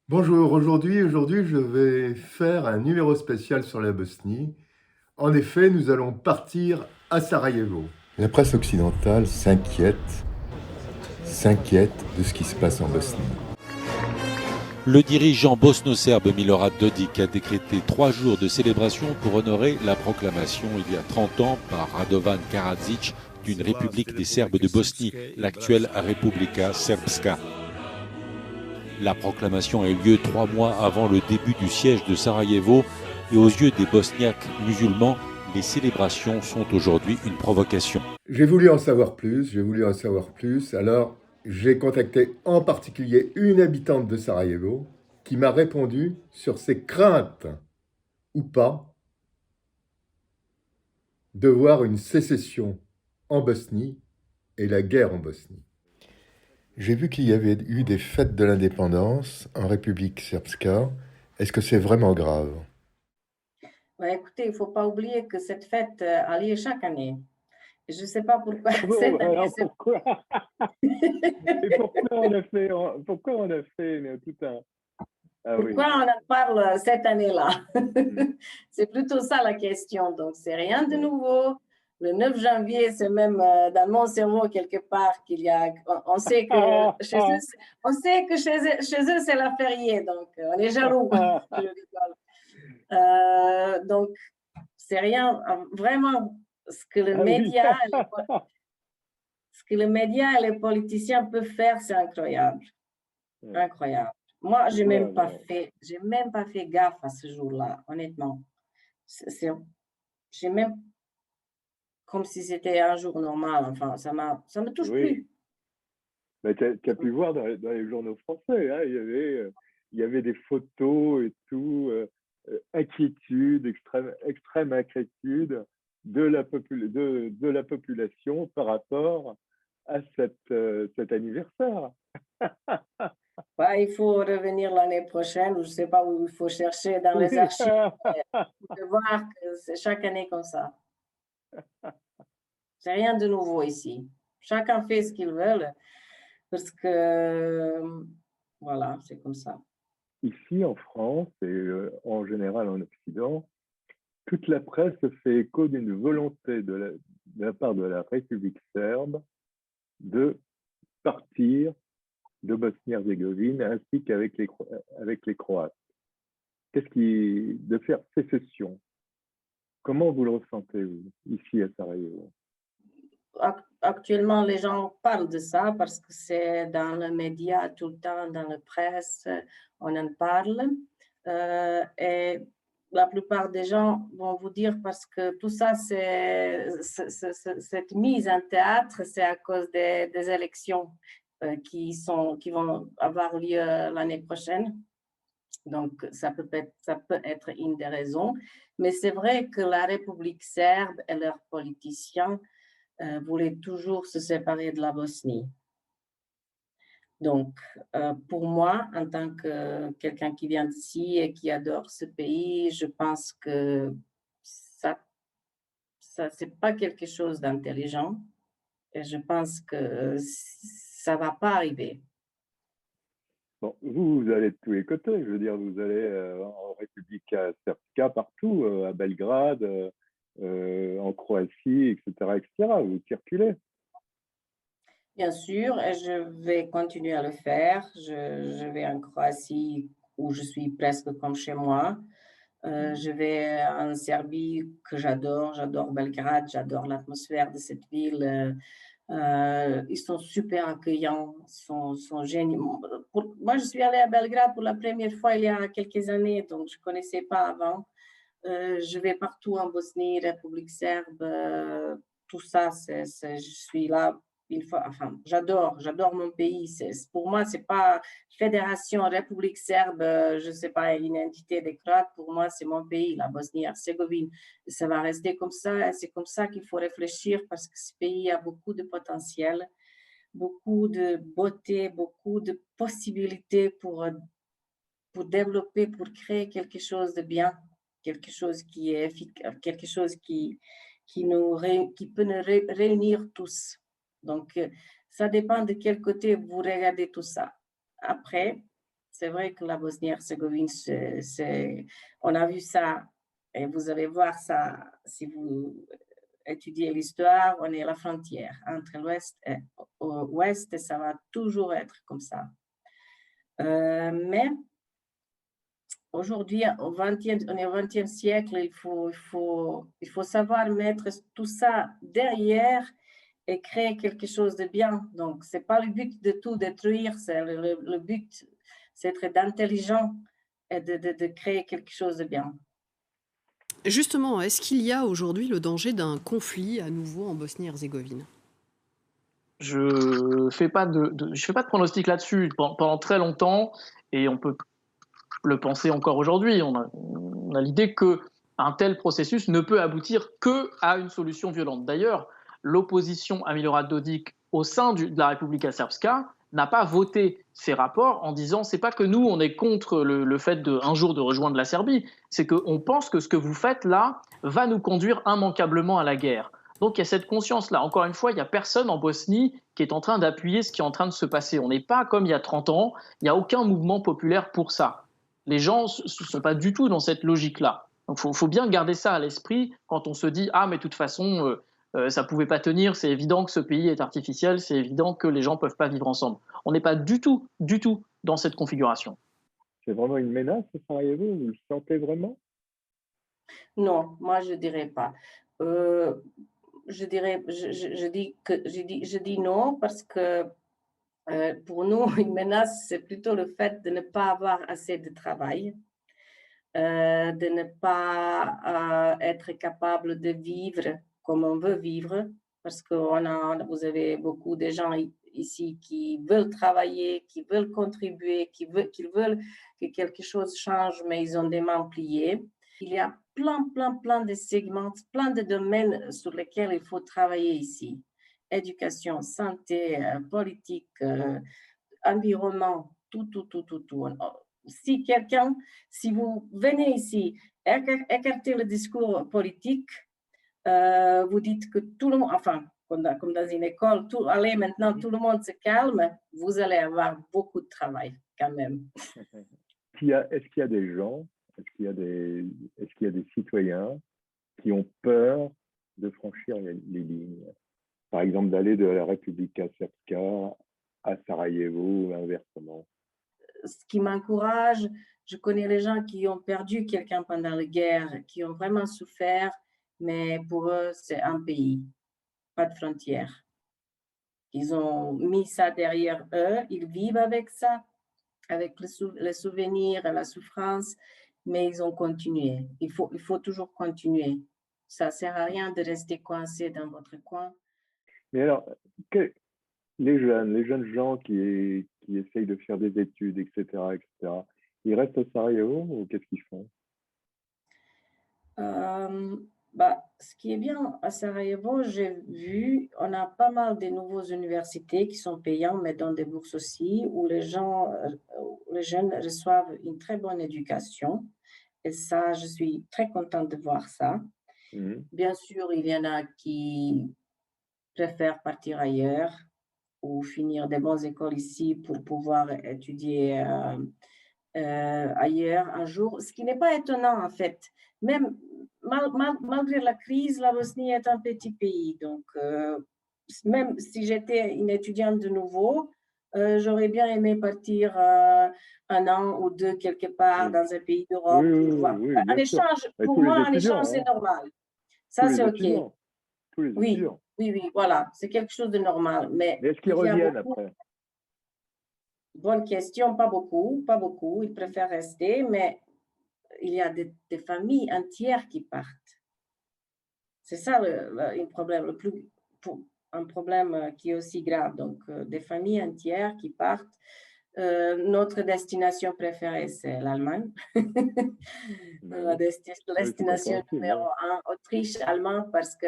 Bonjour, aujourd'hui, je vais faire un numéro spécial sur la Bosnie. En effet, nous allons partir à Sarajevo. La presse occidentale s'inquiète de ce qui se passe en Bosnie. Le dirigeant bosno-serbe Milorad Dodik a décrété 3 jours de célébration pour honorer la proclamation il y a 30 ans par Radovan Karadzic d'une République des Serbes de Bosnie, l'actuelle Republika Srpska. La proclamation a eu lieu 3 mois avant le début du siège de Sarajevo et aux yeux des Bosniaques musulmans, les célébrations sont aujourd'hui une provocation. J'ai voulu en savoir plus, alors j'ai contacté en particulier une habitante de Sarajevo qui m'a répondu sur ses craintes, ou pas, de voir une sécession en Bosnie et la guerre en Bosnie. J'ai vu qu'il y avait eu des fêtes de l'indépendance en République Srpska. Est-ce que c'est vraiment grave? Ouais, écoutez, il ne faut pas oublier que cette fête a lieu chaque année. Je ne sais pas pourquoi Bon, cette année, alors pourquoi, et pourquoi on a fait tout un... Ah oui. pourquoi on en parle cette année-là? Mm. C'est plutôt ça la question. Donc, c'est rien de nouveau. Le 9 janvier, c'est même dans mon cerveau quelque part qu'il y a. On sait que chez eux, chez eux c'est la fériée, donc on est jaloux. Je rigole. Donc, c'est rien, vraiment, ce que le Ah oui. média, ce que le média et les politiciens peuvent faire, c'est incroyable. Ouais. Incroyable. Moi, j'ai même pas Ouais. fait gaffe à ce jour-là, honnêtement. J'ai même comme si c'était un jour normal. Enfin, ça me touche Oui. plus. Mais tu as pu voir dans les journaux français, hein, il y avait des photos et tout, inquiétude, extrême inquiétude de la population par rapport à cet anniversaire. Bah, il faut revenir l'année prochaine, ou je sais pas où il faut chercher dans les Oui. archives, de voir que c'est chaque année comme ça. C'est rien de nouveau ici. Chacun fait ce qu'il veut parce que, voilà, c'est comme ça. Ici en France et en général en Occident, toute la presse fait écho d'une volonté de la part de la République serbe de partir de Bosnie-Herzégovine ainsi qu'avec les Croates. De faire sécession. Comment vous le ressentez, vous, ici à Sarajevo? Actuellement, les gens parlent de ça parce que c'est dans les médias tout le temps, dans la presse, on en parle. Et la plupart des gens vont vous dire parce que tout ça, cette mise en théâtre, c'est à cause des élections qui vont avoir lieu l'année prochaine. Donc, ça peut être une des raisons. Mais c'est vrai que la République serbe et leurs politiciens voulaient toujours se séparer de la Bosnie. Donc, pour moi, en tant que quelqu'un qui vient d'ici et qui adore ce pays, je pense que c'est pas quelque chose d'intelligent et je pense que ça va pas arriver. Bon, vous allez de tous les côtés. Je veux dire, vous allez en République Srpska partout, à Belgrade, en Croatie, etc., etc. Vous circulez. Bien sûr, et je vais continuer à le faire. Je vais en Croatie où je suis presque comme chez moi. Je vais en Serbie que j'adore Belgrade, j'adore l'atmosphère de cette ville. Ils sont super accueillants, sont géniaux. Moi, je suis allée à Belgrade pour la première fois il y a quelques années, donc je ne connaissais pas avant. Je vais partout en Bosnie, République serbe, tout ça, je suis là une fois, enfin, j'adore mon pays. Pour moi, c'est pas fédération, République serbe, je sais pas, une entité des Croates. Pour moi, c'est mon pays, la Bosnie-Herzégovine. Ça va rester comme ça. C'est comme ça qu'il faut réfléchir parce que ce pays a beaucoup de potentiel, beaucoup de beauté, beaucoup de possibilités pour développer, pour créer quelque chose de bien, quelque chose qui est efficace, quelque chose qui peut nous réunir tous. Donc, ça dépend de quel côté vous regardez tout ça. Après, C'est vrai que la Bosnie-Herzégovine, on a vu ça, et vous allez voir ça si vous étudiez l'histoire, on est à la frontière entre l'Ouest et l'Ouest, et ça va toujours être comme ça. Mais aujourd'hui, on est au XXe siècle, il faut savoir mettre tout ça derrière et créer quelque chose de bien. Donc, ce n'est pas le but de tout détruire, c'est le but, c'est d'être intelligent et de créer quelque chose de bien. Justement, est-ce qu'il y a aujourd'hui le danger d'un conflit à nouveau en Bosnie-Herzégovine? Je fais pas de pronostic là-dessus. Pendant très longtemps, et on peut le penser encore aujourd'hui, on a l'idée qu'un tel processus ne peut aboutir qu'à une solution violente. D'ailleurs, l'opposition à Milorad Dodik au sein de la Republika Srpska n'a pas voté ces rapports en disant c'est pas que nous on est contre le fait un jour de rejoindre la Serbie, c'est qu'on pense que ce que vous faites là va nous conduire immanquablement à la guerre. Donc il y a cette conscience-là. Encore une fois, il n'y a personne en Bosnie qui est en train d'appuyer ce qui est en train de se passer. On n'est pas comme il y a 30 ans, il n'y a aucun mouvement populaire pour ça. Les gens ne sont pas du tout dans cette logique-là. Donc il faut bien garder ça à l'esprit quand on se dit « Ah, mais de toute façon, ça ne pouvait pas tenir, c'est évident que ce pays est artificiel, c'est évident que les gens ne peuvent pas vivre ensemble. » On n'est pas du tout dans cette configuration. C'est vraiment une menace, Sarajevo? Vous le sentez vraiment? Non, moi je ne dirais pas. Je dis non parce que pour nous, une menace, c'est plutôt le fait de ne pas avoir assez de travail, de ne pas être capable de vivre comme on veut vivre, parce que vous avez beaucoup de gens ici qui veulent travailler, qui veulent contribuer, qui veulent que quelque chose change, mais ils ont des mains pliées. Il y a plein de segments, plein de domaines sur lesquels il faut travailler ici. Éducation, santé, politique, environnement, tout. Si vous venez ici, écartez le discours politique, vous dites que tout le monde, enfin, comme dans une école, allez, maintenant tout le monde se calme, vous allez avoir beaucoup de travail quand même. Est-ce qu'il y a des gens, est-ce qu'il y a des citoyens qui ont peur de franchir les lignes? Par exemple, d'aller de la Republika Srpska à Sarajevo ou inversement? Ce qui m'encourage, je connais les gens qui ont perdu quelqu'un pendant la guerre, qui ont vraiment souffert, mais pour eux, c'est un pays, pas de frontières. Ils ont mis ça derrière eux, ils vivent avec ça, avec les souvenirs et la souffrance, mais ils ont continué. Il faut toujours continuer. Ça ne sert à rien de rester coincé dans votre coin. Mais alors, les jeunes gens qui essayent de faire des études, etc., ils restent à Sarajevo ou qu'est-ce qu'ils font? Ce qui est bien à Sarajevo, j'ai vu, on a pas mal de nouvelles universités qui sont payantes, mais dans des bourses aussi, où les jeunes reçoivent une très bonne éducation. Et ça, je suis très contente de voir ça. Bien sûr, il y en a qui préfèrent partir ailleurs ou finir des bonnes écoles ici pour pouvoir étudier ailleurs un jour, ce qui n'est pas étonnant en fait. Même malgré la crise, la Bosnie est un petit pays. Donc, même si j'étais une étudiante de nouveau, j'aurais bien aimé partir un an ou deux quelque part dans un pays d'Europe. Un échange, pour moi, un échange, c'est normal. Ça, c'est OK. Tous les étudiants. Oui, voilà, c'est quelque chose de normal. Mais est-ce qu'ils reviennent après? Bonne question, pas beaucoup. Ils préfèrent rester, mais il y a des familles entières qui partent. C'est ça un problème qui est aussi grave. Donc, des familles entières qui partent. Notre destination préférée, c'est l'Allemagne. La destination numéro 1, Autriche, Allemagne, parce que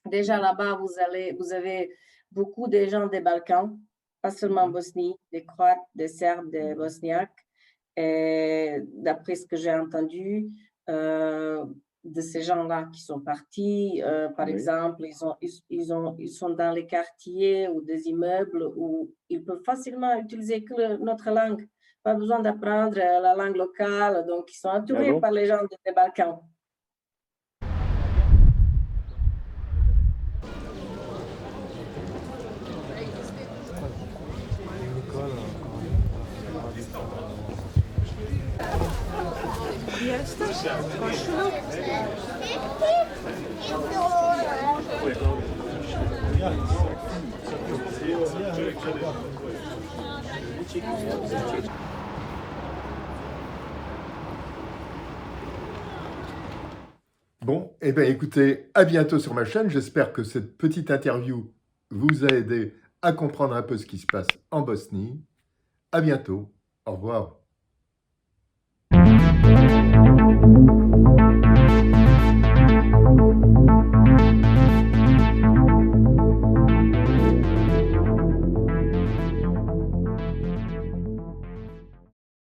déjà là-bas, vous avez beaucoup de gens des Balkans, pas seulement Bosnie, des Croates, des Serbes, des Bosniaques. Et d'après ce que j'ai entendu de ces gens-là qui sont partis, par exemple, ils sont dans les quartiers ou des immeubles où ils peuvent facilement utiliser que notre langue pas besoin d'apprendre la langue locale, donc ils sont entourés bon? par les gens des Balkans. Bon, eh bien écoutez, à bientôt sur ma chaîne. J'espère que cette petite interview vous a aidé à comprendre un peu ce qui se passe en Bosnie. À bientôt. Au revoir.